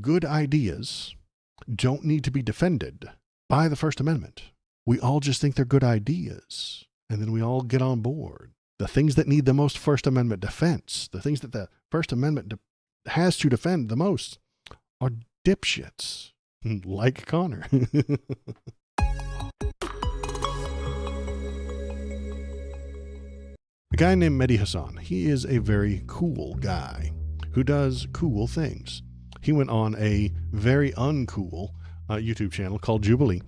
good ideas don't need to be defended by the First Amendment. We all just think they're good ideas, and then we all get on board. The things that need the most First Amendment defense, the things that the First Amendment has to defend the most, are dipshits, like Connor. A guy named Mehdi Hasan, he is a very cool guy who does cool things. He went on a very uncool YouTube channel called Jubilee.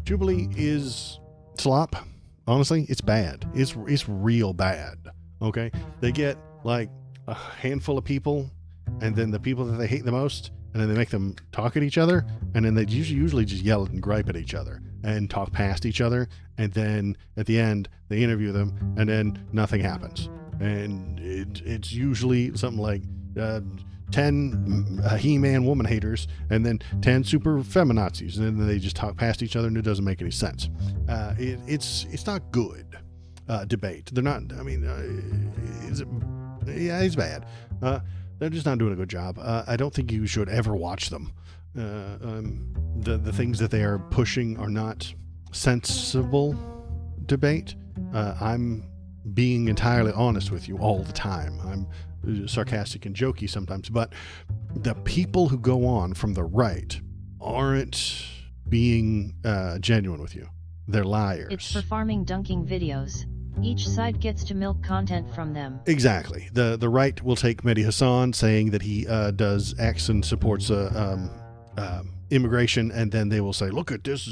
Jubilee is slop. Honestly, it's bad. It's real bad. Okay? They get like a handful of people, and then the people that they hate the most, and then they make them talk at each other, and then they usually just yell and gripe at each other and talk past each other, and then at the end they interview them, and then nothing happens. And it's usually something like 10 He-Man woman haters, and then 10 super feminazis, and then they just talk past each other, and it doesn't make any sense. It's not good debate. They're not. I mean, it's bad. They're just not doing a good job. I don't think you should ever watch them. The things that they are pushing are not sensible debate. I'm being entirely honest with you all the time. I'm sarcastic and jokey sometimes, but the people who go on from the right aren't being genuine with you. They're liars. It's for farming dunking videos. Each side gets to milk content from them. Exactly. The right will take Mehdi Hasan saying that he does X and supports immigration, and then they will say, look at this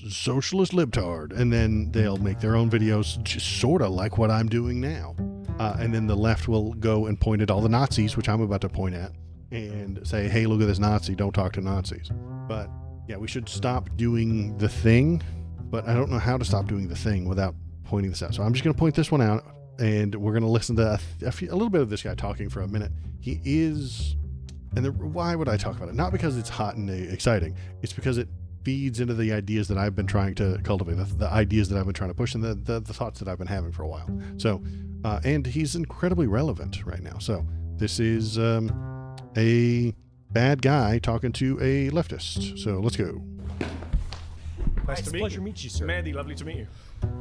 socialist libtard, and then they'll make their own videos just sort of like what I'm doing now. And then the left will go and point at all the Nazis, which I'm about to point at, and say, hey, look at this Nazi, don't talk to Nazis. But yeah, we should stop doing the thing, but I don't know how to stop doing the thing without pointing this out. So I'm just going to point this one out, and we're going to listen to a little bit of this guy talking for a minute. He is, why would I talk about it? Not because it's hot and exciting. It's because it feeds into the ideas that I've been trying to cultivate, the ideas that I've been trying to push, and the thoughts that I've been having for a while. So, and he's incredibly relevant right now. So this is a bad guy talking to a leftist. So let's go. Nice to meet you. Pleasure to meet you, sir. Mehdi, lovely to meet you.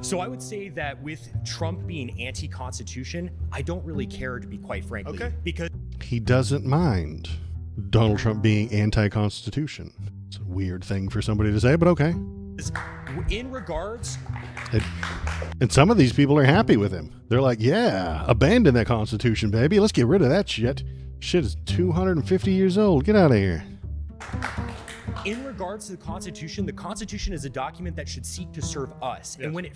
So I would say that with Trump being anti-constitution, I don't really care, to be quite frankly. Okay. Because He doesn't mind Donald Trump being anti-constitution. It's a weird thing for somebody to say, but okay. in regards, And some of these people are happy with him. They're like, yeah, abandon that Constitution, baby. Let's get rid of that shit. Shit is 250 years old. Get out of here. in regards to the Constitution is a document that should seek to serve us. Yes. And when it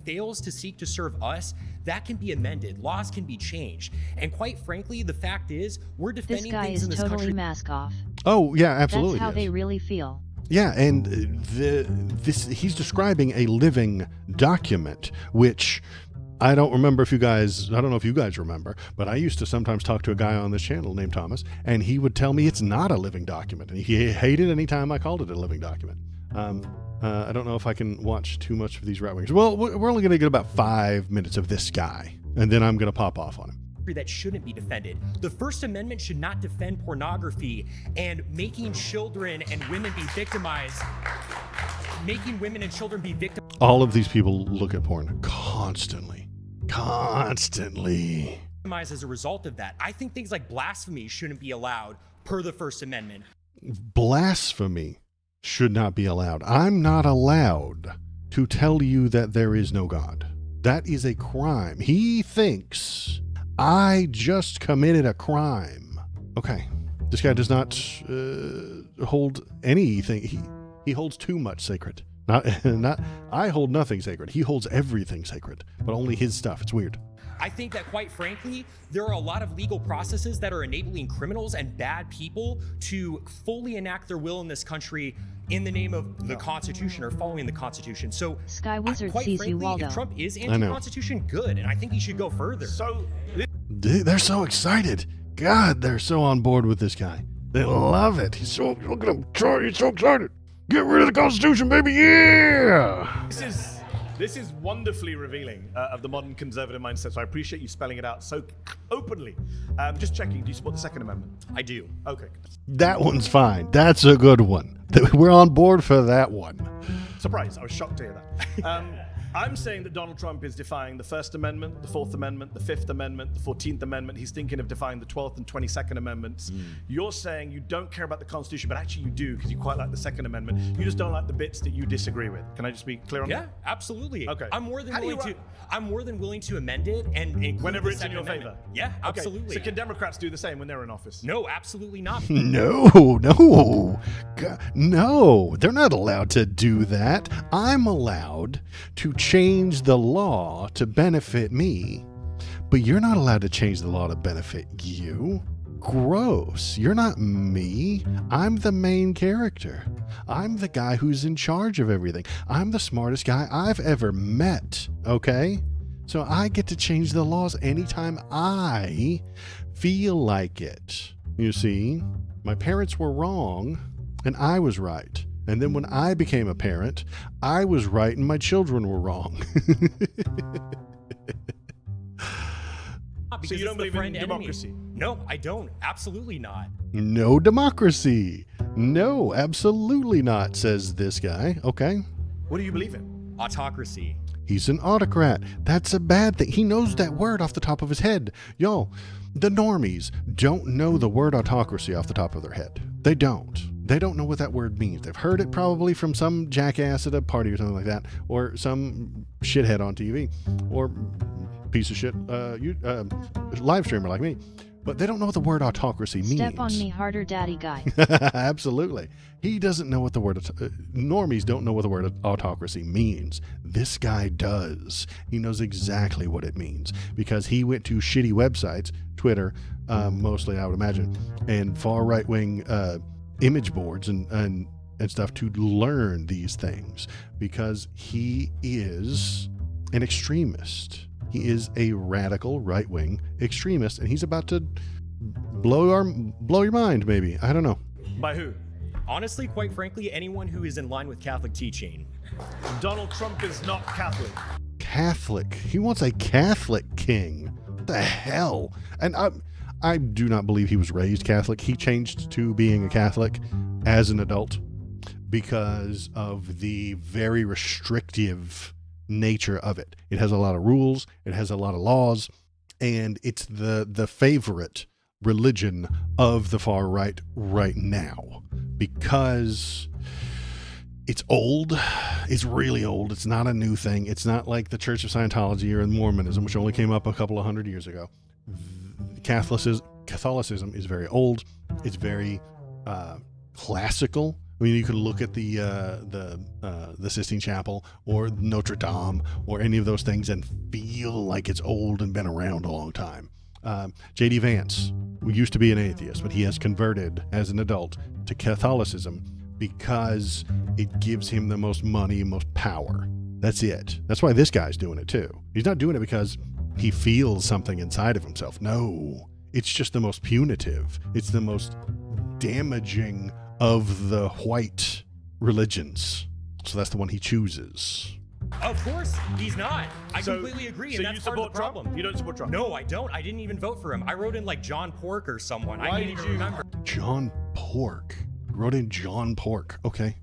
fails to seek to serve us, that can be amended. Laws can be changed. And quite frankly, the fact is, we're This defending guy things is in this totally country. mask off. Oh, yeah, absolutely. That's how yes. they really feel. Yeah, and he's describing a living document, which I don't know if you guys remember, but I used to sometimes talk to a guy on this channel named Thomas, and he would tell me it's not a living document, and he hated any time I called it a living document. I don't know if I can watch too much of these right wingers. Well, we're only going to get about 5 minutes of this guy, and then I'm going to pop off on him. That shouldn't be defended. The First Amendment should not defend pornography and making children and women be victimized. Making women and children be victimized. All of these people look at porn constantly. As a result of that, I think things like blasphemy shouldn't be allowed per the First Amendment. Blasphemy should not be allowed. I'm not allowed to tell you that there is no God. That is a crime. He thinks I just committed a crime. Okay. This guy does not hold anything. He holds too much sacred. Not. I hold nothing sacred. He holds everything sacred, but only his stuff. It's weird. I think that, quite frankly, there are a lot of legal processes that are enabling criminals and bad people to fully enact their will in this country in the name of the Constitution or following the Constitution. So, Sky Wizard quite sees frankly, you, Waldo. if Trump is know. anti-Constitution, good, and I think he should go further. So, Dude, they're so excited. God, they're so on board with this guy. They love it. He's so, look at him. He's so excited. Get rid of the Constitution, baby. Yeah. This is wonderfully revealing of the modern conservative mindset, so I appreciate you spelling it out so openly. Just checking, do you support the Second Amendment? I do. Okay. That one's fine. That's a good one. We're on board for that one. Surprise, I was shocked to hear that. I'm saying that Donald Trump is defying the First Amendment, the Fourth Amendment, the Fifth Amendment, the 14th Amendment. He's thinking of defying the 12th and 22nd Amendments. You're saying you don't care about the Constitution, but actually you do because you quite like the Second Amendment. You just don't like the bits that you disagree with. Can I just be clear on that? Yeah, absolutely. Okay. I'm more than willing to amend it and include Whenever the it's in your Second favor. Amendment. Yeah, absolutely. Okay. So can Democrats do the same when they're in office? No, absolutely not. No. No, they're not allowed to do that. I'm allowed to change the law to benefit me, but you're not allowed to change the law to benefit you. Gross. You're not me. I'm the main character. I'm the guy who's in charge of everything. I'm the smartest guy I've ever met, okay? So I get to change the laws anytime I feel like it. You see, my parents were wrong and I was right. And then when I became a parent, I was right and my children were wrong. So you don't believe in democracy? No, I don't. Absolutely not. No democracy. No, absolutely not, says this guy. Okay. What do you believe in? Autocracy. He's an autocrat. That's a bad thing. He knows that word off the top of his head. Y'all, the normies don't know the word autocracy off the top of their head. They don't. They don't know what that word means. They've heard it probably from some jackass at a party or something like that, or some shithead on TV, or piece of shit live streamer like me. But they don't know what the word autocracy means. Step on me harder, daddy guy. Absolutely. He doesn't know what the word... normies don't know what the word autocracy means. This guy does. He knows exactly what it means because he went to shitty websites, Twitter, mostly I would imagine, and far right-wing image boards and stuff to learn these things because he is an extremist. He is a radical right-wing extremist, and he's about to blow your mind, maybe. I don't know. By who? Honestly, quite frankly, anyone who is in line with Catholic teaching. Donald Trump is not Catholic. Catholic. He wants a Catholic king. What the hell? And I do not believe he was raised Catholic. He changed to being a Catholic as an adult because of the very restrictive nature of it. It has a lot of rules, it has a lot of laws, and it's the favorite religion of the far right now because it's old. It's really old. It's not a new thing. It's not like the Church of Scientology or Mormonism, which only came up a couple of hundred years ago. Catholicism is very old. It's very classical. I mean, you could look at the Sistine Chapel or Notre Dame or any of those things and feel like it's old and been around a long time. J.D. Vance used to be an atheist, but he has converted as an adult to Catholicism because it gives him the most money, most power. That's it. That's why this guy's doing it too. He's not doing it because he feels something inside of himself. No, it's just the most punitive. It's the most damaging of the white religions. So that's the one he chooses. Of course, he's not. I completely agree, So and that's you part of support the problem. Trump? You don't support Trump? No, I don't. I didn't even vote for him. I wrote in like John Pork or someone. I Why can't did even you- remember. John Pork. Wrote in John Pork. Okay.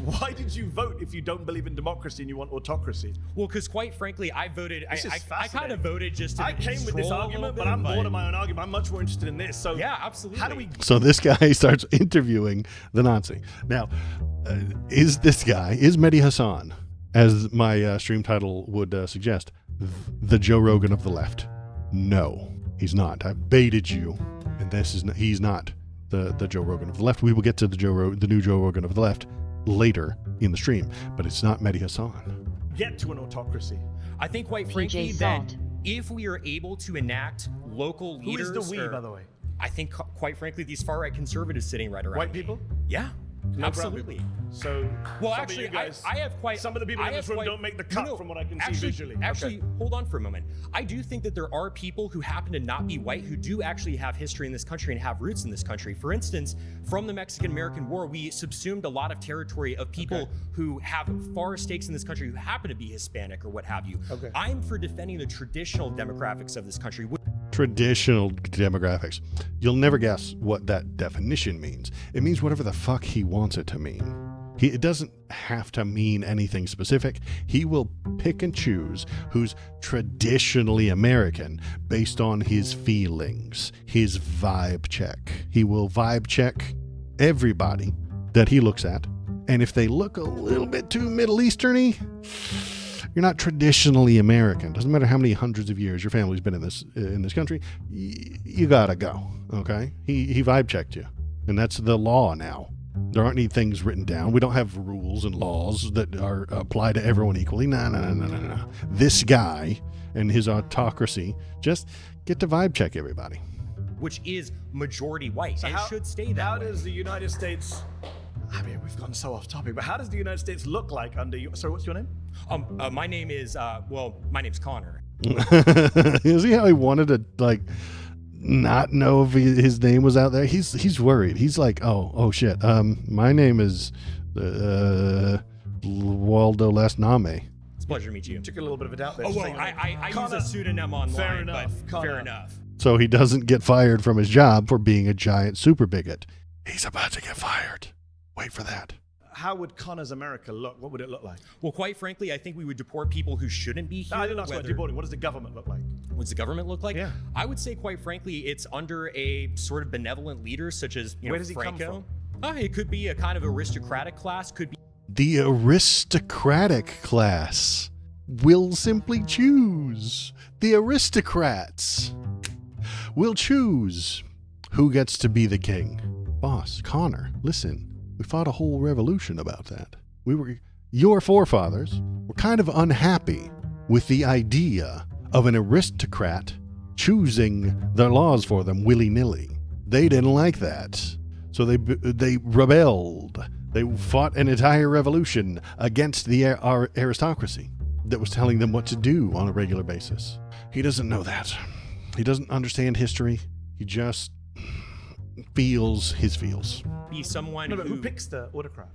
Why did you vote if you don't believe in democracy and you want autocracy? Well, because quite frankly, I voted. This is I kind fascinating. of voted just to I came with this troll a argument, little but bit, I'm bored of my own argument. I'm much more interested in this. So Yeah, absolutely. How do we? So this guy starts interviewing the Nazi. Now, is Mehdi Hasan, as my stream title would suggest, the Joe Rogan of the left? No, he's not. I baited you, and he's not the Joe Rogan of the left. We will get to the new Joe Rogan of the left later in the stream, but it's not Mehdi Hasan. Get to an autocracy. I think, quite PJ frankly, that Salt. if we are able to enact local Who leaders, is the we, or- by the way? I think, quite frankly, these far right conservatives sitting right around White me. people? Yeah. No Absolutely. brown people. So, Well, some actually, of you guys, I have quite. some of the people I in this have room quite- don't make the cut from what I can see actually, visually. Actually, hold on for a moment. I do think that there are people who happen to not be white who do actually have history in this country and have roots in this country. For instance, from the Mexican-American War, we subsumed a lot of territory of people who have far stakes in this country who happen to be Hispanic or what have you. Okay. I'm for defending the traditional demographics of this country. Traditional demographics. You'll never guess what that definition means. It means whatever the fuck he wants it to mean. It doesn't have to mean anything specific. He will pick and choose who's traditionally American based on his feelings, his vibe check. He will vibe check everybody that he looks at. And if they look a little bit too Middle Eastern-y, you're not traditionally American. Doesn't matter how many hundreds of years your family's been in this country, you gotta go. Okay? He vibe checked you, and that's the law now. There aren't any things written down. We don't have rules and laws that are apply to everyone equally. No. This guy and his autocracy just get to vibe check everybody. Which is majority white, So and it should stay that How way. does the United States? I mean, we've gone so off topic, but how does the United States look like under you? Sorry, what's your name? My name is my name's Connor. You see how he wanted to not know if his name was out there? He's worried. He's like, oh shit. My name is waldospoliticalstream. It's a pleasure to meet you. Took a little bit of a doubt there. Oh, just well, saying your name. I use Connor, a pseudonym online, fair enough, but Connor. fair enough. So he doesn't get fired from his job for being a giant super bigot. He's about to get fired. Wait for that. How would Connor's America look? What would it look like? Well, quite frankly, I think we would deport people who shouldn't be here. No, I didn't ask about whether- deporting. What does the government look like? What does the government look like? Yeah. I would say, quite frankly, it's under a sort of benevolent leader, such as Where does he come Franco. It could be a kind of aristocratic class. Could be. The aristocratic class will simply choose. The aristocrats will choose who gets to be the king. Boss, Connor, listen, we fought a whole revolution about that. Your forefathers were kind of unhappy with the idea of an aristocrat choosing their laws for them willy-nilly. They didn't like that. So they rebelled. They fought an entire revolution against the aristocracy that was telling them what to do on a regular basis. He doesn't know that. He doesn't understand history. He just feels his feels. Be someone No, but who picks the autocrat?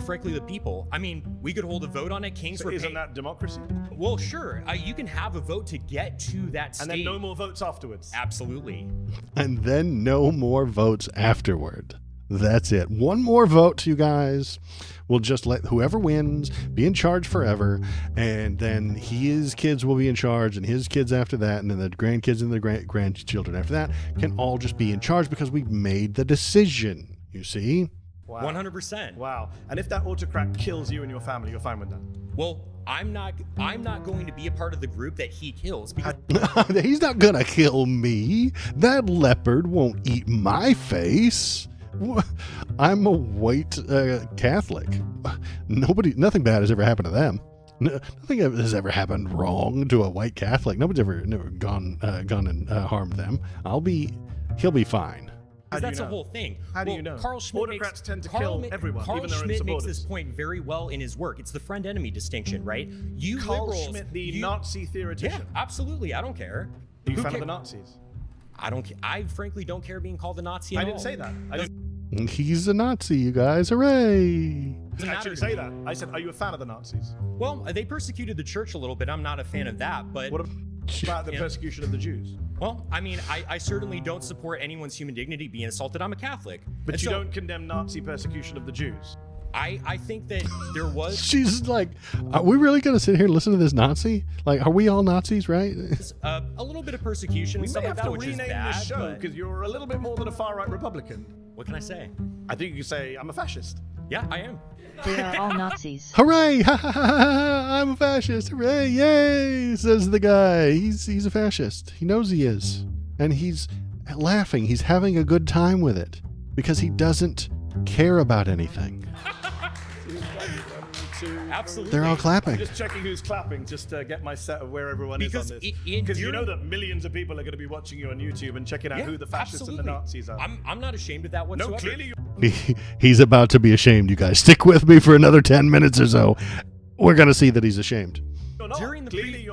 frankly, the people. I mean, we could hold a vote on it. Kings So were isn't paid. that democracy? Well, sure. You can have a vote to get to that state. And then no more votes afterwards. Absolutely. And then no more votes afterward. That's it. One more vote, you guys. We'll just let whoever wins be in charge forever, and then his kids will be in charge, and his kids after that, and then the grandkids and the grandchildren after that can all just be in charge because we've made the decision, you see? Wow. 100%. Wow. And if that autocrat kills you and your family, you're fine with that? Well, I'm not going to be a part of the group that he kills because He's not gonna kill me. That leopard won't eat my face. I'm a white Catholic. Nothing bad has ever happened to them. Nothing has ever happened wrong to a white Catholic. Nobody's never gone and harmed them. He'll be fine. How do you that's the know? whole thing. How do you know? Carl Schmitt Autocrats tend to Carl kill everyone, Carl even their own Schmitt makes supporters. this point very well in his work. It's the friend-enemy distinction, right? You Carl liberals, Schmitt, the you- Nazi Yeah, theoretician. absolutely. I don't care. Are you a Who fan of ca- the Nazis? I frankly don't care being called a Nazi at I all. didn't say that. He's a Nazi, you guys. Hooray! Doesn't I matter didn't to say me. that. I said, are you a fan of the Nazis? Well, they persecuted the church a little bit. I'm not a fan of that, but What about the Yeah. persecution of the Jews? well, I mean, I certainly don't support anyone's human dignity being assaulted. I'm a Catholic. But And you so don't condemn Nazi persecution of the Jews. I think that there was She's like, are we really gonna sit here and listen to this Nazi? Like, are we all Nazis, right? a little bit of persecution We and may stuff like have that, to which is rename bad. this show But because you're a little bit more than a far-right Republican. what can I say? I think you can say, I'm a fascist. Yeah, I am. We are all Nazis. Hooray! Ha, ha, ha, ha, I'm a fascist. Hooray! Yay! Says the guy. He's a fascist. He knows he is, and he's laughing. He's having a good time with it because he doesn't care about anything. One, two, Absolutely. They're all clapping. I'm just checking who's clapping, just to get my set of where everyone is on this. Because you know that millions of people are going to be watching you on YouTube and checking out who the fascists and the Nazis are. I'm not ashamed of that whatsoever. No, clearly He's about to be ashamed, you guys. Stick with me for another 10 minutes or so. We're going to see that he's ashamed. you're not.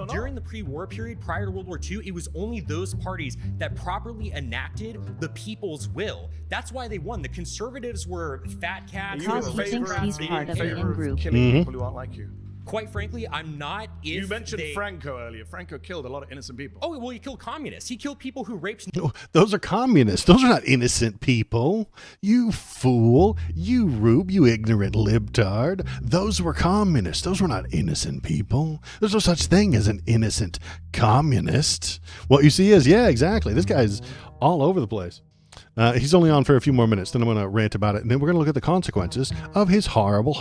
During the pre-war period, prior to World War II, it was only those parties that properly enacted the people's will. That's why they won. The conservatives were fat cats. Because he thinks he's part of the in-group. Killing people who aren't like you. Quite frankly, I'm not. You mentioned Franco earlier. Franco killed a lot of innocent people. Oh, well, he killed communists. He killed people who raped. No, those are communists. Those are not innocent people. You fool. You rube. You ignorant libtard. Those were communists. Those were not innocent people. There's no such thing as an innocent communist. What you see is, yeah, exactly. This guy's all over the place. He's only on for a few more minutes. Then I'm going to rant about it. And then we're going to look at the consequences of his horrible,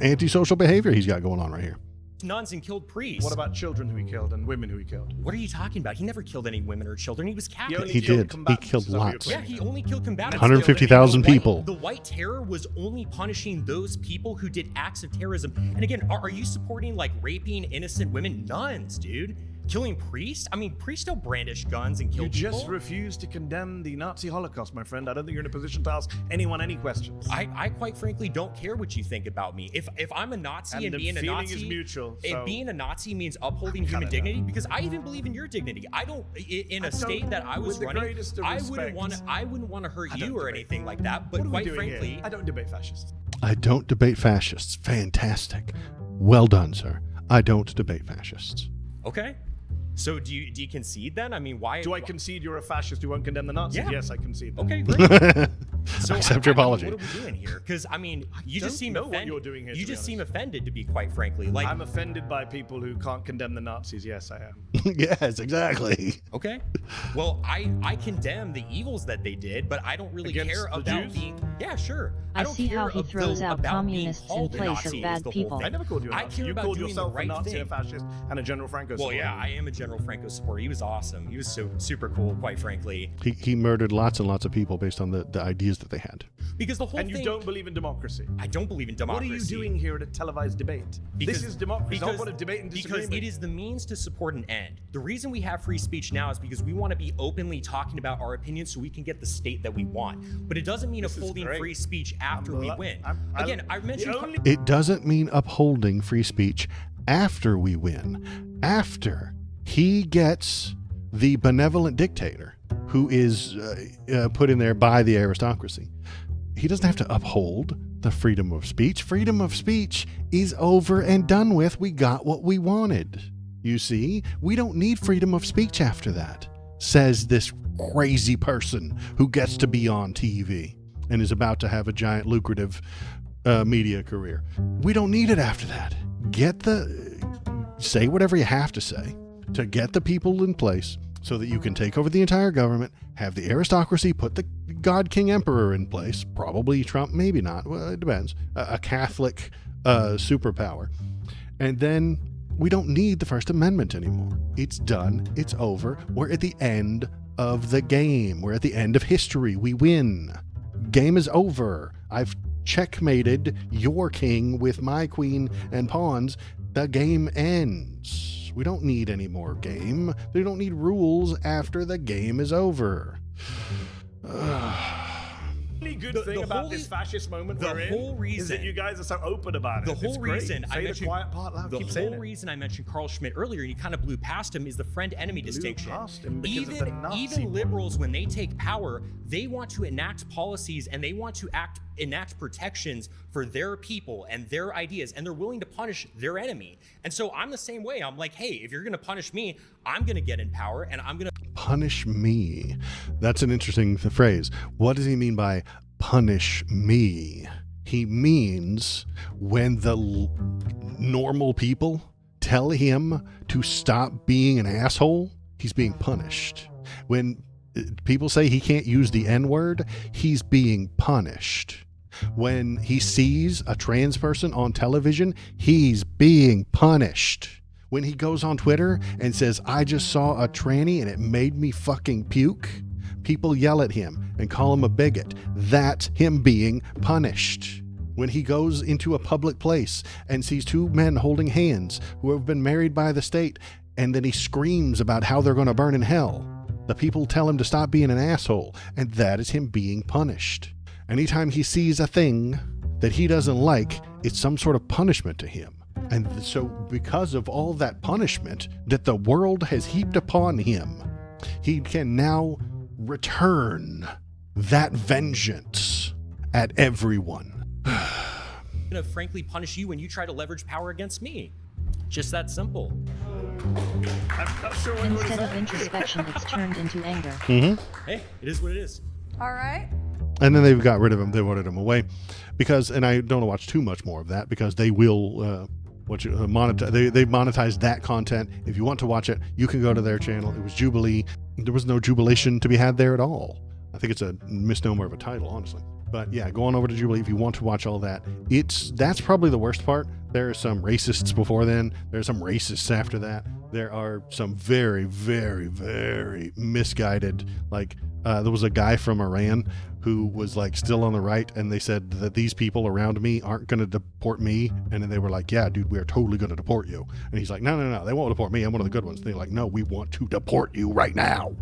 antisocial behavior he's got going on right here. Nuns and killed priests. What about children who he killed and women who he killed? What are you talking about? He never killed any women or children. He was Catholic. He did. He killed lots. Yeah, he only killed combatants. 150,000 people. The White Terror was only punishing those people who did acts of terrorism. And again, are you supporting like raping innocent women? Nuns, dude. Killing priests? I mean, priests don't brandish guns and kill people. You just refuse to condemn the Nazi Holocaust, my friend. I don't think you're in a position to ask anyone any questions. I quite frankly don't care what you think about me. If I'm a Nazi and being a Nazi, is mutual, so being a Nazi means upholding human dignity, because I even believe in your dignity. I don't. In a state that I was running, I wouldn't want to hurt you or anything like that. But quite frankly, I don't debate fascists. I don't debate fascists. Fantastic. Well done, sir. I don't debate fascists. Okay. So do you concede then? I mean, why? Do I concede you're a fascist who won't condemn the Nazis? Yeah. Yes, I concede that. Okay, great. So accept your apology. What are we doing here? Because I mean, you just seem offended. What you're doing here, you just seem offended, to be quite frankly. Like I'm offended by people who can't condemn the Nazis. Yes, I am. Yes, exactly. Okay. Well, I condemn the evils that they did, but I don't really care about being. Yeah, sure. I don't see how he throws out communists in place of bad people. I never called you a Nazi. You called yourself a Nazi, a fascist, and a General Franco supporter. Well, yeah, I am a General Franco supporter. He was awesome. He was so super cool, quite frankly. He murdered lots and lots of people based on the ideas that they had. Because the whole thing. And you don't believe in democracy. I don't believe in democracy. What are you doing here at a televised debate? This is democracy. Don't want to debate and disagree. Because it is the means to support an end. The reason we have free speech now is because we want to be openly talking about our opinions so we can get the state that we want. But it doesn't mean upholding free speech after we win. Again, I mentioned. It doesn't mean upholding free speech after we win. After he gets the benevolent dictator who is put in there by the aristocracy. He doesn't have to uphold the freedom of speech. Freedom of speech is over and done with. We got what we wanted. You see, we don't need freedom of speech after that, says this crazy person who gets to be on TV and is about to have a giant lucrative media career. We don't need it after that. Say whatever you have to say to get the people in place so that you can take over the entire government, have the aristocracy put the God King Emperor in place, probably Trump, maybe not, well, it depends, a Catholic superpower. And then we don't need the First Amendment anymore. It's done. It's over. We're at the end of the game. We're at the end of history. We win. Game is over. I've checkmated your king with my queen and pawns. The game ends. We don't need any more game. We don't need rules after the game is over. The only good thing about this fascist moment we're in is that you guys are so open about it. The whole reason I mentioned the quiet part loud. The whole reason I mentioned Carl Schmitt earlier, and he kind of blew past him, is the friend-enemy distinction. Even liberals, when they take power, they want to enact policies and they want to enact protections for their people and their ideas, and they're willing to punish their enemy. And so I'm the same way. I'm like, hey, if you're going to punish me, I'm going to get in power and I'm going to punish me. That's an interesting phrase. What does he mean by punish me? He means when the normal people tell him to stop being an asshole, he's being punished. When people say he can't use the N-word, he's being punished. When he sees a trans person on television, he's being punished. When he goes on Twitter and says, I just saw a tranny and it made me fucking puke, people yell at him and call him a bigot. That's him being punished. When he goes into a public place and sees two men holding hands who have been married by the state, and then he screams about how they're going to burn in hell, the people tell him to stop being an asshole, and that is him being punished. Anytime he sees a thing that he doesn't like, it's some sort of punishment to him. And so because of all that punishment that the world has heaped upon him, he can now return that vengeance at everyone. I'm gonna frankly punish you when you try to leverage power against me. Just that simple. I'm not sure what Instead of introspection, it's turned into anger. Hey, it is what it is. All right. And then they've got rid of him. They wanted him away because, and I don't want to watch too much more of that because they will monetize. They monetized that content. If you want to watch it, you can go to their channel. It was Jubilee. There was no jubilation to be had there at all. I think it's a misnomer of a title, honestly. But yeah, go on over to Jubilee if you want to watch all that. That's probably the worst part. There are some racists before then. There are some racists after that. There are some very, very, very misguided, like there was a guy from Iran who was like still on the right, and they said that these people around me aren't going to deport me. And then they were like, yeah, dude, we're totally going to deport you. And he's like, no, they won't deport me. I'm one of the good ones. And they're like, no, we want to deport you right now.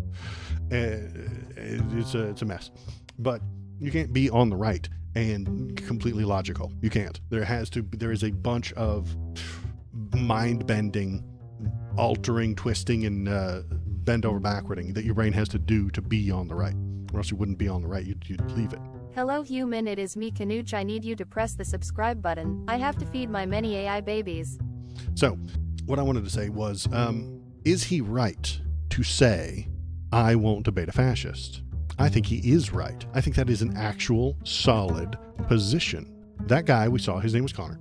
It's a mess. But you can't be on the right and completely logical. You can't. There is a bunch of mind-bending, altering, twisting, and bend over backwarding that your brain has to do to be on the right. Or else you wouldn't be on the right. You'd leave it. Hello human, it is me Kanuch. I need you to press the subscribe button. I have to feed my many AI babies. So, what I wanted to say was, is he right to say, I won't debate a fascist? I think he is right. I think that is an actual solid position. That guy we saw, his name was Connor.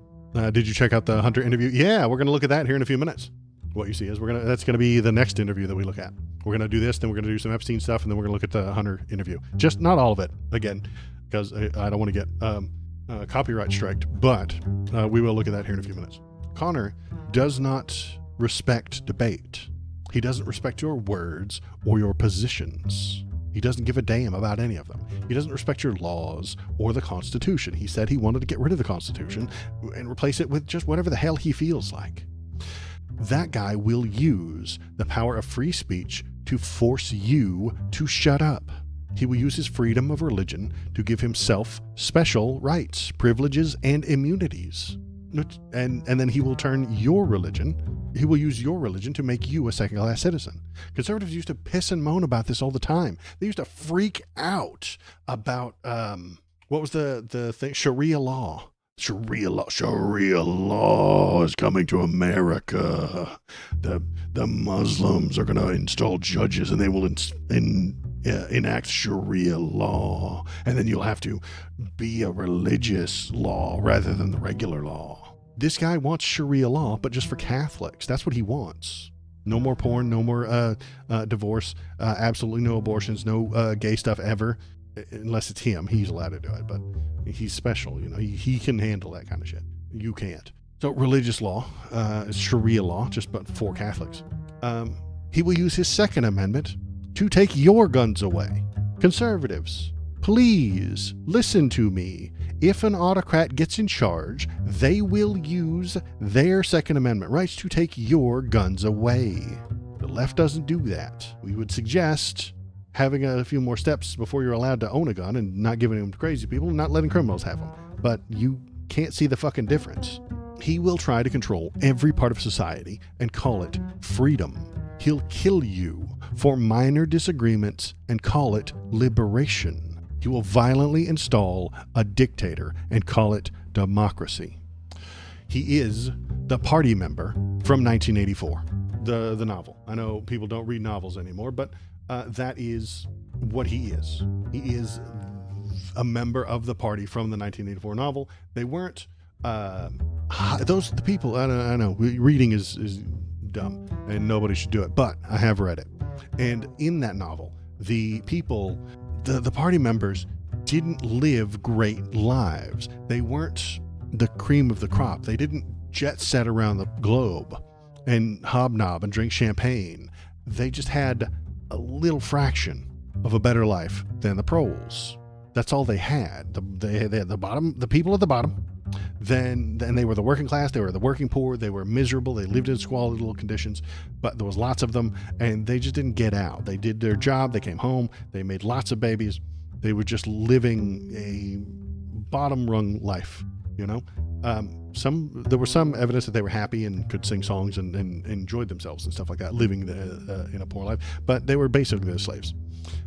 Did you check out the Hunter interview? Yeah, we're going to look at that here in a few minutes. What you see is that's going to be the next interview that we look at. We're going to do this, then we're going to do some Epstein stuff, and then we're going to look at the Hunter interview. Just not all of it, again, because I don't want to get copyright striked, but we will look at that here in a few minutes. Connor does not respect debate. He doesn't respect your words or your positions. He doesn't give a damn about any of them. He doesn't respect your laws or the Constitution. He said he wanted to get rid of the Constitution and replace it with just whatever the hell he feels like. That guy will use the power of free speech to force you to shut up. He will use his freedom of religion to give himself special rights, privileges, and immunities. And then he will turn your religion, he will use your religion to make you a second-class citizen. Conservatives used to piss and moan about this all the time. They used to freak out about, what was the thing? Sharia law. Sharia law is coming to America. The Muslims are going to install judges and they will enact Sharia law. And then you'll have to be a religious law rather than the regular law. This guy wants Sharia law, but just for Catholics. That's what he wants. No more porn, no more divorce, absolutely no abortions, no gay stuff ever, unless it's him. He's allowed to do it, but he's special. You know, he can handle that kind of shit. You can't. So religious law, Sharia law, just but for Catholics. He will use his Second Amendment to take your guns away. Conservatives, please listen to me. If an autocrat gets in charge, they will use their Second Amendment rights to take your guns away. The left doesn't do that. We would suggest having a few more steps before you're allowed to own a gun and not giving them to crazy people and not letting criminals have them. But you can't see the fucking difference. He will try to control every part of society and call it freedom. He'll kill you for minor disagreements and call it liberation. He will violently install a dictator and call it democracy. He is the party member from 1984, the novel. I know people don't read novels anymore, but that is what he is. He is a member of the party from the 1984 novel. They weren't the people. I know reading is dumb and nobody should do it, but I have read it. And in that novel, the people, the party members didn't live great lives. They weren't the cream of the crop. They didn't jet set around the globe and hobnob and drink champagne. They just had a little fraction of a better life than the proles. That's all they had. They had the bottom, the people at the bottom. Then they were the working class. They were the working poor. They were miserable. They lived in squalid little conditions, but there was lots of them, and they just didn't get out. They did their job. They came home. They made lots of babies. They were just living a bottom rung life, you know. There was some evidence that they were happy and could sing songs and enjoyed themselves and stuff like that, living in a poor life, but they were basically the slaves.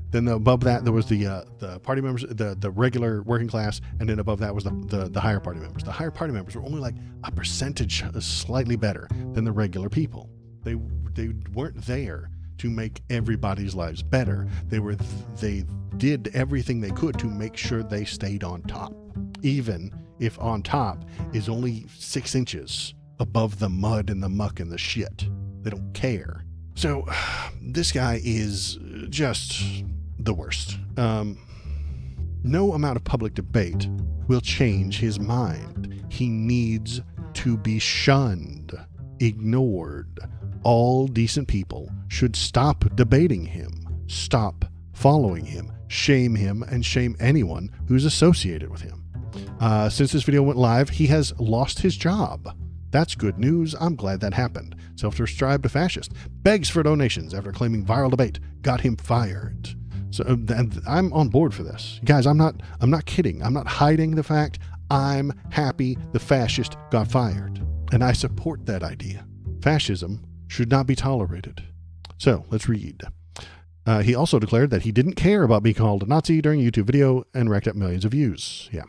Then above that, there was the party members, the regular working class, and then above that was the higher party members. The higher party members were only like a percentage slightly better than the regular people. They weren't there to make everybody's lives better. They did everything they could to make sure they stayed on top, even if on top is only 6 inches above the mud and the muck and the shit. They don't care. So this guy is just the worst. No amount of public debate will change his mind. He needs to be shunned, ignored. All decent people should stop debating him, stop following him, and shame anyone who's associated with him. Since this video went live, he has lost his job. That's good news. I'm glad that happened. Self-described fascist begs for donations after claiming viral debate got him fired. So and I'm on board for this, guys. I'm not kidding. I'm not hiding the fact. I'm happy the fascist got fired, and I support that idea. Fascism should not be tolerated. So let's read. He also declared that he didn't care about being called a Nazi during a YouTube video and racked up millions of views. Yeah.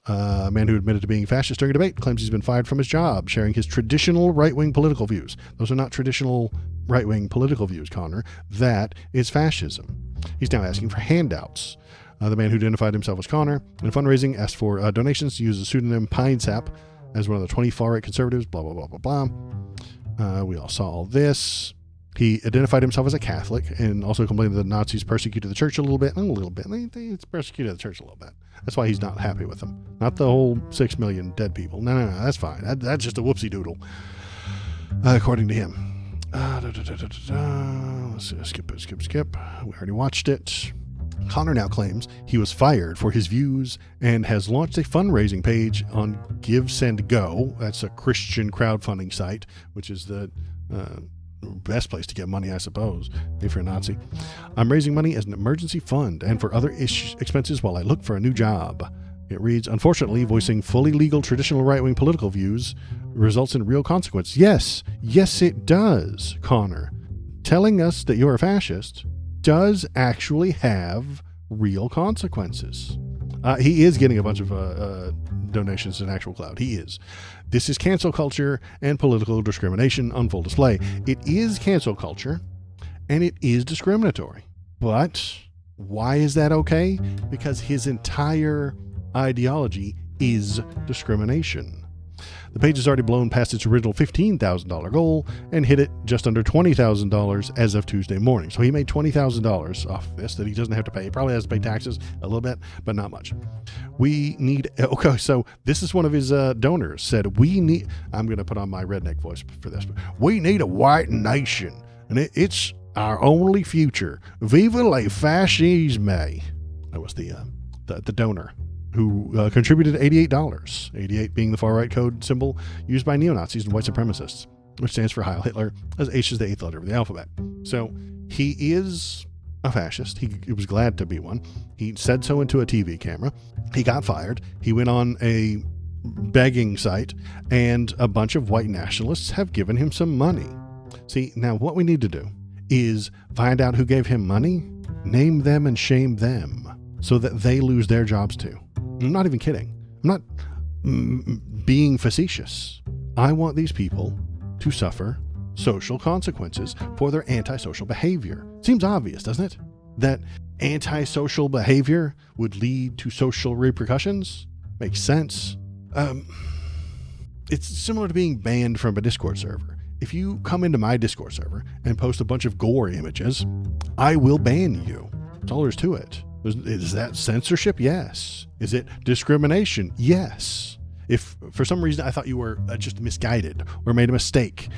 A man who admitted to being fascist during a debate claims he's been fired from his job, sharing his traditional right-wing political views. Those are not traditional right-wing political views, Connor. That is fascism. He's now asking for handouts. The man who identified himself as Connor in fundraising asked for donations to use the pseudonym Pine Sap as one of the 20 far-right conservatives, blah, blah, blah, blah, blah. We all saw all this. He identified himself as a Catholic and also complained that the Nazis persecuted the church a little bit. They persecuted the church a little bit. That's why he's not happy with them. Not the whole 6 million dead people. No, that's fine. That's just a whoopsie doodle, according to him. Let's see, skip. We already watched it. Connor now claims he was fired for his views and has launched a fundraising page on Give Send Go. That's a Christian crowdfunding site, which is the best place to get money, I suppose, if you're a Nazi. I'm raising money as an emergency fund and for other expenses while I look for a new job. It reads, unfortunately, voicing fully legal traditional right-wing political views results in real consequence. Yes, it does, Connor. Telling us that you're a fascist does actually have real consequences. He is getting a bunch of donations in actual cloud. He is. This is cancel culture and political discrimination on full display. It is cancel culture and it is discriminatory. But why is that okay? Because his entire ideology is discrimination. The page has already blown past its original $15,000 goal and hit it just under $20,000 as of Tuesday morning. So he made $20,000 off this that he doesn't have to pay. He probably has to pay taxes a little bit, but not much. Okay, so this is one of his donors said, I'm going to put on my redneck voice for this, but we need a white nation, and it's our only future. Viva la fascisme. That was the donor who contributed $88, 88 being the far-right code symbol used by neo-Nazis and white supremacists, which stands for Heil Hitler, as H is the 8th letter of the alphabet. So he is a fascist. He was glad to be one. He said so into a TV camera. He got fired. He went on a begging site, and a bunch of white nationalists have given him some money. See, now what we need to do is find out who gave him money, name them, and shame them so that they lose their jobs too. I'm not even kidding. I'm not being facetious. I want these people to suffer social consequences for their antisocial behavior. Seems obvious, doesn't it? That antisocial behavior would lead to social repercussions? Makes sense. It's similar to being banned from a Discord server. If you come into my Discord server and post a bunch of gore images, I will ban you. That's all there is to it. Is that censorship? Yes. Is it discrimination? Yes. If for some reason I thought you were just misguided or made a mistake,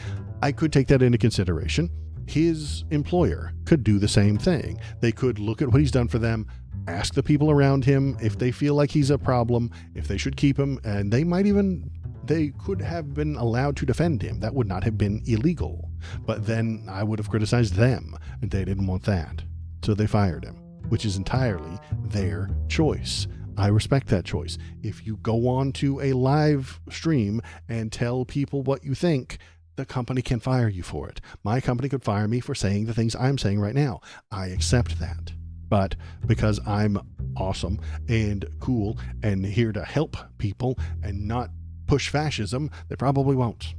I could take that into consideration. His employer could do the same thing. They could look at what he's done for them, ask the people around him if they feel like he's a problem, if they should keep him, and they could have been allowed to defend him. That would not have been illegal. But then I would have criticized them, and they didn't want that. So they fired him, which is entirely their choice. I respect that choice. If you go on to a live stream and tell people what you think, the company can fire you for it. My company could fire me for saying the things I'm saying right now. I accept that. But because I'm awesome and cool and here to help people and not push fascism, they probably won't.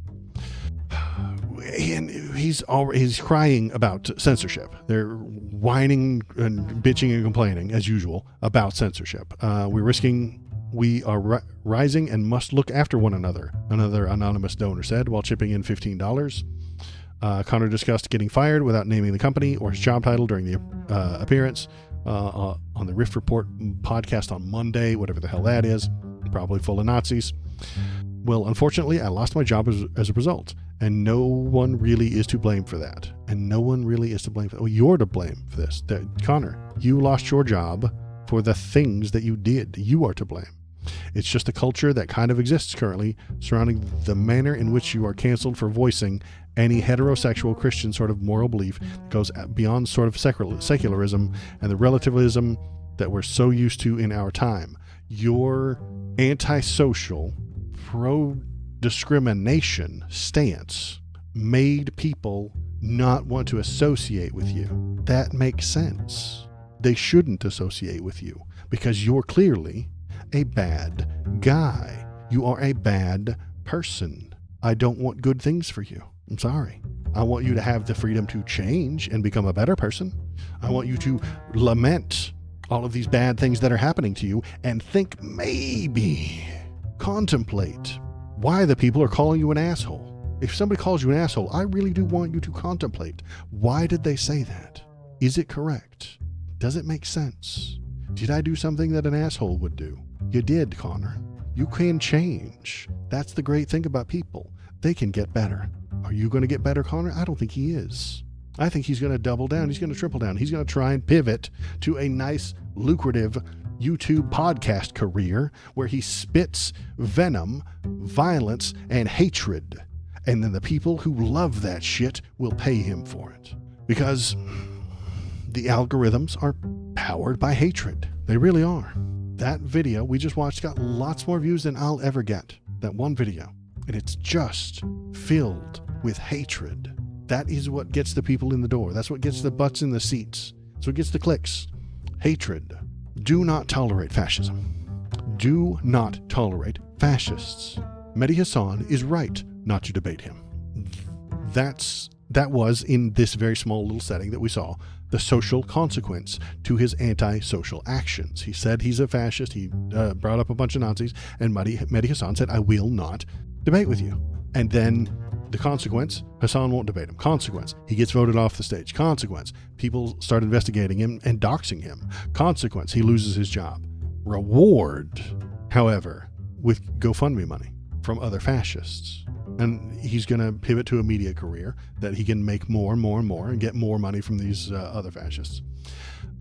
And he's crying about censorship. They're whining and bitching and complaining, as usual, about censorship. We are rising and must look after one another, another anonymous donor said while chipping in $15. Connor discussed getting fired without naming the company or his job title during the appearance on the Rift Report podcast on Monday, whatever the hell that is, probably full of Nazis. Well, unfortunately, I lost my job as a result, and no one really is to blame for that. Well, you're to blame for this. Connor, you lost your job for the things that you did. You are to blame. It's just a culture that kind of exists currently surrounding the manner in which you are canceled for voicing any heterosexual Christian sort of moral belief that goes beyond sort of secularism and the relativism that we're so used to in our time. Your antisocial, pro-discrimination stance made people not want to associate with you. That makes sense. They shouldn't associate with you because you're clearly a bad guy. You are a bad person. I don't want good things for you. I'm sorry. I want you to have the freedom to change and become a better person. I want you to lament all of these bad things that are happening to you and think, maybe contemplate why the people are calling you an asshole. If somebody calls you an asshole, I really do want you to contemplate, why did they say that? Is it correct? Does it make sense? Did I do something that an asshole would do? You did, Connor. You can change. That's the great thing about people. They can get better. Are you going to get better, Connor? I don't think he is. I think he's going to double down. He's going to triple down. He's going to try and pivot to a nice, lucrative YouTube podcast career where he spits venom, violence, and hatred. And then the people who love that shit will pay him for it. Because the algorithms are powered by hatred. They really are. That video we just watched got lots more views than I'll ever get. That one video. And it's just filled with hatred. That is what gets the people in the door. That's what gets the butts in the seats. That's what gets the clicks. Hatred. Do not tolerate fascism. Do not tolerate fascists. Mehdi Hasan is right not to debate him. That was, in this very small little setting that we saw, the social consequence to his anti-social actions. He said he's a fascist. He brought up a bunch of Nazis, and Mehdi Hasan said, I will not debate with you. And then the consequence, Hasan won't debate him. Consequence, he gets voted off the stage. Consequence, people start investigating him and doxing him. Consequence, he loses his job. Reward, however, with GoFundMe money from other fascists. And he's going to pivot to a media career that he can make more and more and more and get more money from these other fascists.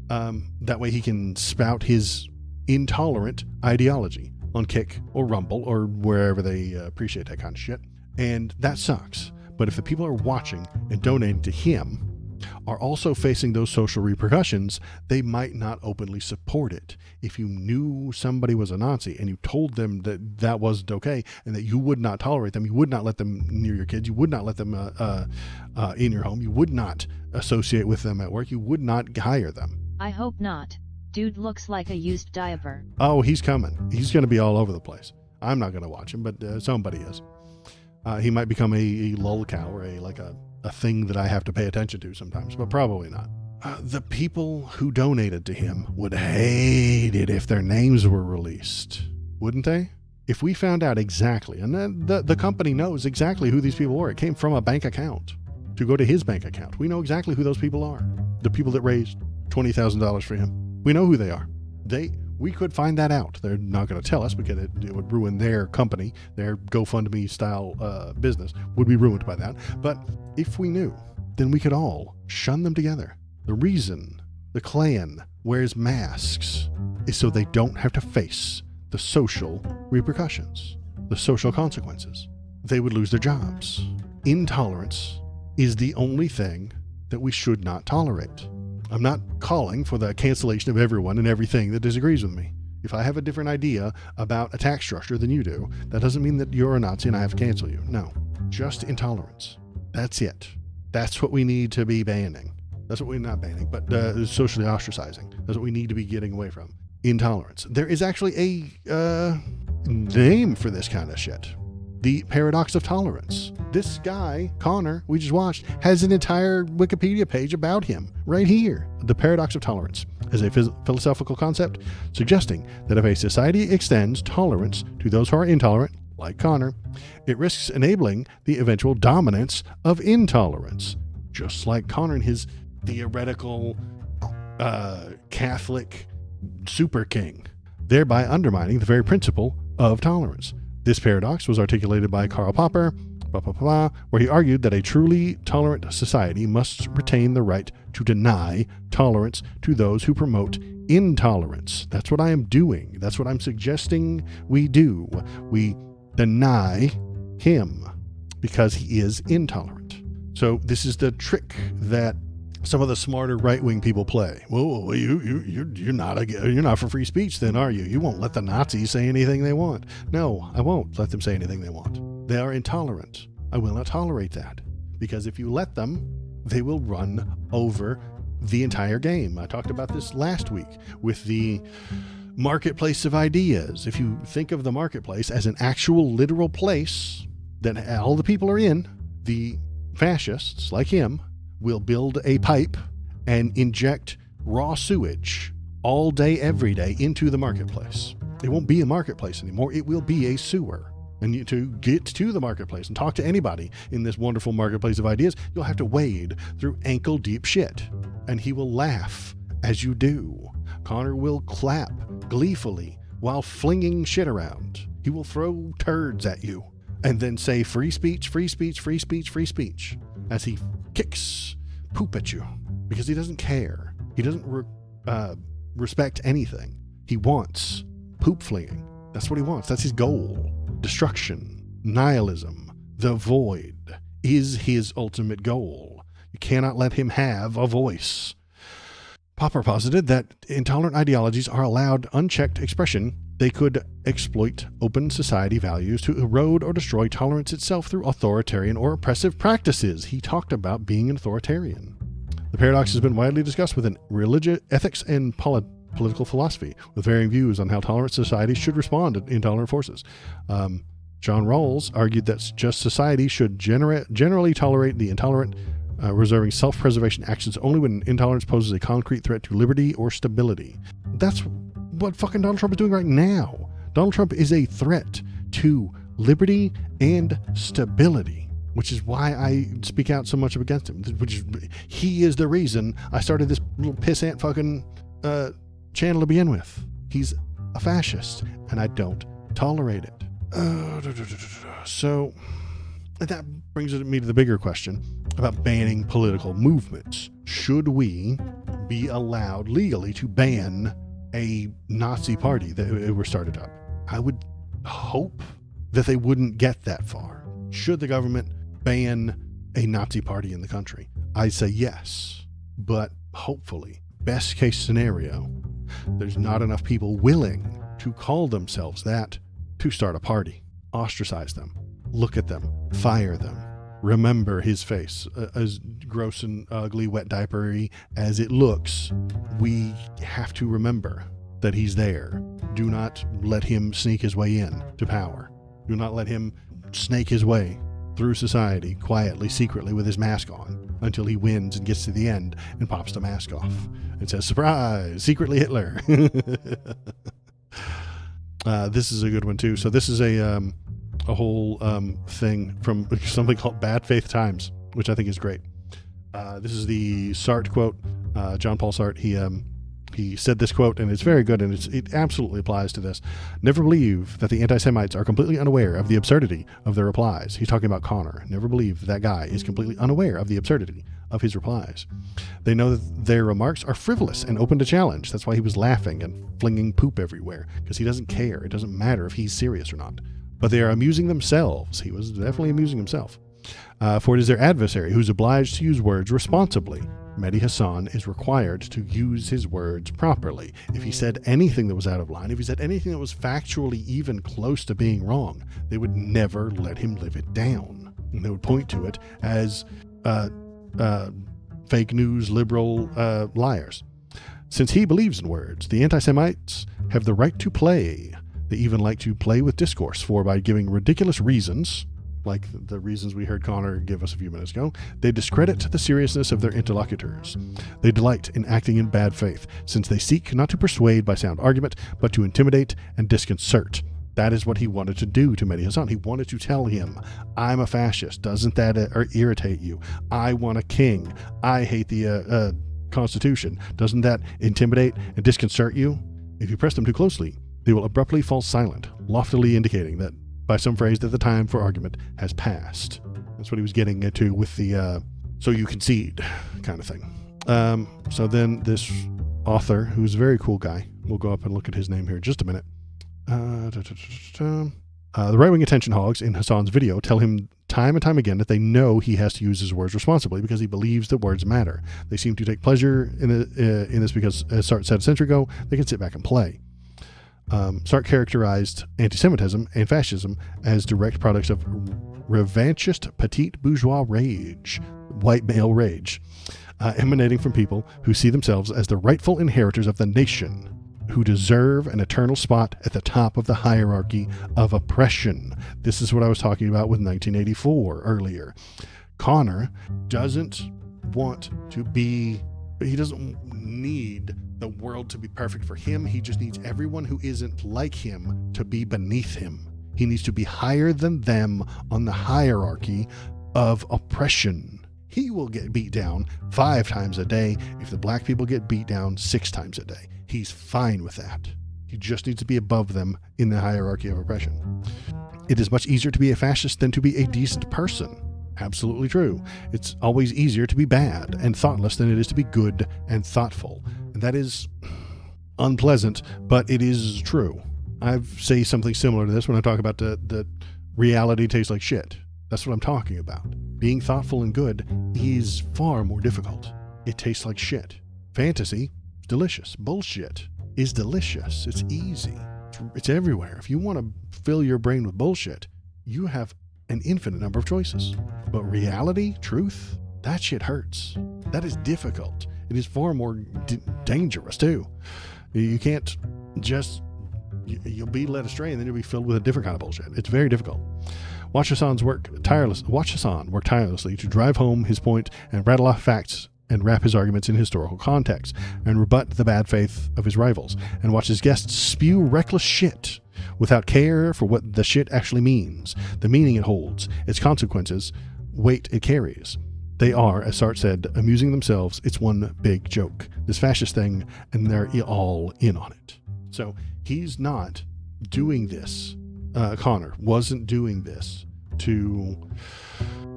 That way he can spout his intolerant ideology on Kick or Rumble or wherever they appreciate that kind of shit. And that sucks. But if the people are watching and donating to him are also facing those social repercussions, they might not openly support it. If you knew somebody was a Nazi and you told them that that wasn't okay and that you would not tolerate them, you would not let them near your kids, you would not let them in your home, you would not associate with them at work, you would not hire them. I hope not. Dude looks like a used diaper. Oh, he's coming. He's going to be all over the place. I'm not going to watch him, but somebody is. He might become a lolcow or a thing that I have to pay attention to sometimes, but probably not. The people who donated to him would hate it if their names were released, wouldn't they? If we found out exactly, and the company knows exactly who these people were. It came from a bank account to go to his bank account. We know exactly who those people are. The people that raised $20,000 for him. We know who they are. We could find that out. They're not going to tell us because it would ruin their company, their GoFundMe style business would be ruined by that. But if we knew, then we could all shun them together. The reason the Klan wears masks is so they don't have to face the social repercussions, the social consequences. They would lose their jobs. Intolerance is the only thing that we should not tolerate. I'm not calling for the cancellation of everyone and everything that disagrees with me. If I have a different idea about a tax structure than you do, that doesn't mean that you're a Nazi and I have to cancel you. No, just intolerance. That's it. That's what we need to be banning. That's what we're not banning, but socially ostracizing. That's what we need to be getting away from. Intolerance. There is actually a name for this kind of shit. The paradox of tolerance. This guy, Connor, we just watched, has an entire Wikipedia page about him right here. The paradox of tolerance is a philosophical concept suggesting that if a society extends tolerance to those who are intolerant, like Connor, it risks enabling the eventual dominance of intolerance, just like Connor and his theoretical Catholic super king, thereby undermining the very principle of tolerance. This paradox was articulated by Karl Popper, where he argued that a truly tolerant society must retain the right to deny tolerance to those who promote intolerance. That's what I am doing. That's what I'm suggesting we do. We deny him because he is intolerant. So this is the trick that some of the smarter right-wing people play. Well, you're not for free speech then, are you? You won't let the Nazis say anything they want. No, I won't let them say anything they want. They are intolerant. I will not tolerate that. Because if you let them, they will run over the entire game. I talked about this last week with the marketplace of ideas. If you think of the marketplace as an actual literal place that all the people are in, the fascists, like him, will build a pipe and inject raw sewage all day, every day into the marketplace. It won't be a marketplace anymore. It will be a sewer. And to get to the marketplace and talk to anybody in this wonderful marketplace of ideas, you'll have to wade through ankle-deep shit. And he will laugh as you do. Connor will clap gleefully while flinging shit around. He will throw turds at you and then say free speech, free speech, free speech, free speech as he kicks poop at you because he doesn't care. He doesn't respect anything. He wants poop flinging. That's what he wants. That's his goal. Destruction, nihilism, the void is his ultimate goal. You cannot let him have a voice. Popper posited that intolerant ideologies are allowed unchecked expression. They could exploit open society values to erode or destroy tolerance itself through authoritarian or oppressive practices. He talked about being an authoritarian. The paradox has been widely discussed within religion, ethics, and political philosophy, with varying views on how tolerant societies should respond to intolerant forces. John Rawls argued that just society should generally tolerate the intolerant, reserving self-preservation actions only when intolerance poses a concrete threat to liberty or stability. That's what fucking Donald Trump is doing right now. Donald Trump is a threat to liberty and stability, which is why I speak out so much against him. He is the reason I started this little pissant fucking channel to begin with. He's a fascist, and I don't tolerate it. So that brings me to the bigger question about banning political movements. Should we be allowed legally to ban a Nazi party that were started up? I would hope that they wouldn't get that far. Should the government ban a Nazi party in the country? I say yes, but hopefully, best case scenario, there's not enough people willing to call themselves that to start a party. Ostracize them, look at them, fire them. Remember his face, as gross and ugly, wet diapery as it looks. We have to remember that he's there. Do not let him sneak his way in to power. Do not let him snake his way through society quietly, secretly, with his mask on until he wins and gets to the end and pops the mask off and says, "Surprise, secretly Hitler." This is a good one too. So this is a whole thing from something called Bad Faith Times, which I think is great. This is the Sartre quote. John Paul Sartre. He He said this quote, and it's very good, and it absolutely applies to this. Never believe that the anti-Semites are completely unaware of the absurdity of their replies. He's talking about Connor. Never believe that guy is completely unaware of the absurdity of his replies. They know that their remarks are frivolous and open to challenge. That's why he was laughing and flinging poop everywhere, because he doesn't care. It doesn't matter if he's serious or not. But they are amusing themselves. He was definitely amusing himself. For it is their adversary who's obliged to use words responsibly. Mehdi Hasan is required to use his words properly. If he said anything that was out of line, if he said anything that was factually even close to being wrong, they would never let him live it down. And they would point to it as fake news, liberal liars. Since he believes in words, the anti-Semites have the right to play. They even like to play with discourse, for by giving ridiculous reasons, like the reasons we heard Connor give us a few minutes ago, they discredit the seriousness of their interlocutors. They delight in acting in bad faith, since they seek not to persuade by sound argument, but to intimidate and disconcert. That is what he wanted to do to Mehdi Hasan. He wanted to tell him, I'm a fascist. Doesn't that irritate you? I want a king. I hate the Constitution. Doesn't that intimidate and disconcert you? If you press them too closely, they will abruptly fall silent, loftily indicating that by some phrase that the time for argument has passed. That's what he was getting into with the so you concede kind of thing. So then this author, who's a very cool guy, we'll go up and look at his name here in just a minute. The right-wing attention hogs in Hasan's video tell him time and time again that they know he has to use his words responsibly because he believes that words matter. They seem to take pleasure in this because, as Sartre said a century ago, they can sit back and play. Sartre characterized anti-Semitism and fascism as direct products of revanchist petite bourgeois rage, white male rage, emanating from people who see themselves as the rightful inheritors of the nation, who deserve an eternal spot at the top of the hierarchy of oppression. This is what I was talking about with 1984 earlier. Connor doesn't want to be, he doesn't need the world to be perfect for him. He just needs everyone who isn't like him to be beneath him. He needs to be higher than them on the hierarchy of oppression. He will get beat down 5 times a day if the black people get beat down 6 times a day. He's fine with that. He just needs to be above them in the hierarchy of oppression. It is much easier to be a fascist than to be a decent person. Absolutely true. It's always easier to be bad and thoughtless than it is to be good and thoughtful. And that is unpleasant, but it is true. I say something similar to this when I talk about the reality tastes like shit. That's what I'm talking about. Being thoughtful and good is far more difficult. It tastes like shit. Fantasy is delicious. Bullshit is delicious. It's easy. It's everywhere. If you want to fill your brain with bullshit, you have an infinite number of choices. But reality, truth, that shit hurts. That is difficult. It is far more dangerous too. You can't just, you'll be led astray and then you'll be filled with a different kind of bullshit. It's very difficult. Watch Hasan work tirelessly to drive home his point and rattle off facts and wrap his arguments in historical context and rebut the bad faith of his rivals, and watch his guests spew reckless shit without care for what the shit actually means, the meaning it holds, its consequences, weight it carries. They are, as Sartre said, amusing themselves. It's one big joke, this fascist thing, and they're all in on it. So he's not doing this. Connor wasn't doing this to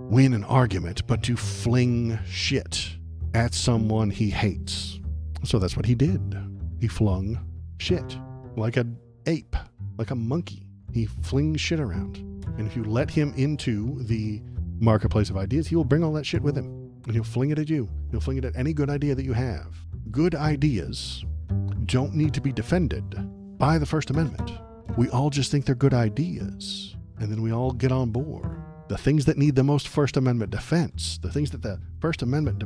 win an argument, but to fling shit at someone he hates. So that's what he did. He flung shit like an ape, like a monkey. He flings shit around. And if you let him into the marketplace of ideas, he will bring all that shit with him. And he'll fling it at you. He'll fling it at any good idea that you have. Good ideas don't need to be defended by the First Amendment. We all just think they're good ideas. And then we all get on board. The things that need the most First Amendment defense, the things that the First Amendment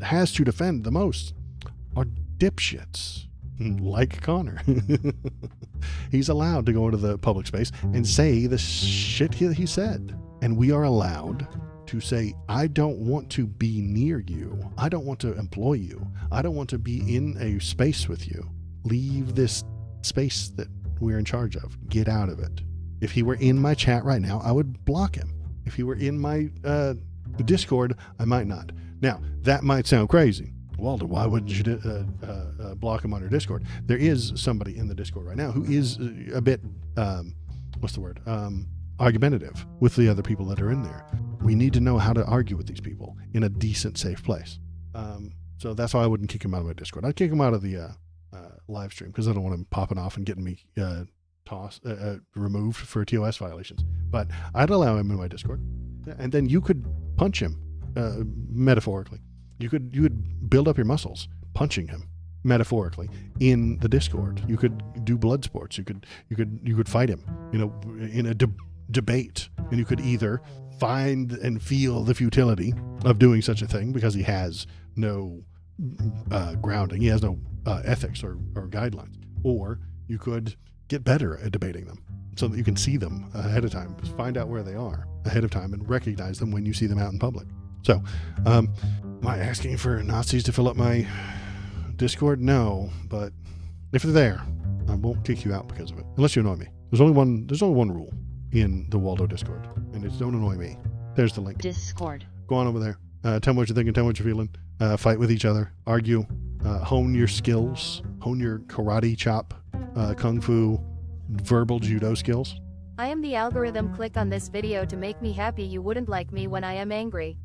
has to defend the most, are dipshits. Like Connor. He's allowed to go into the public space and say the shit he said. And we are allowed to say, I don't want to be near you. I don't want to employ you. I don't want to be in a space with you. Leave this space that we're in charge of. Get out of it. If he were in my chat right now, I would block him. If he were in my Discord, I might not. Now, that might sound crazy. Waldo, why wouldn't you block him on your Discord? There is somebody in the Discord right now who is a bit, what's the word? Argumentative with the other people that are in there. We need to know how to argue with these people in a decent, safe place. So that's why I wouldn't kick him out of my Discord. I'd kick him out of the live stream because I don't want him popping off and getting me removed for TOS violations. But I'd allow him in my Discord, and then you could punch him metaphorically. You could build up your muscles punching him metaphorically in the Discord. You could do blood sports. You could fight him, in a debate, and you could either find and feel the futility of doing such a thing because he has no grounding, he has no ethics or guidelines, or you could get better at debating them so that you can see them ahead of time, find out where they are ahead of time, and recognize them when you see them out in public. So, am I asking for Nazis to fill up my Discord? No, but if they're there, I won't kick you out because of it, unless you annoy me. There's only one rule in the Waldo Discord, and it's don't annoy me. There's the link. Discord. Go on over there. Tell me what you're thinking. Tell me what you're feeling. Fight with each other. Argue. Hone your skills. Hone your karate chop, kung fu, verbal judo skills. I am the algorithm. Click on this video to make me happy. You wouldn't like me when I am angry.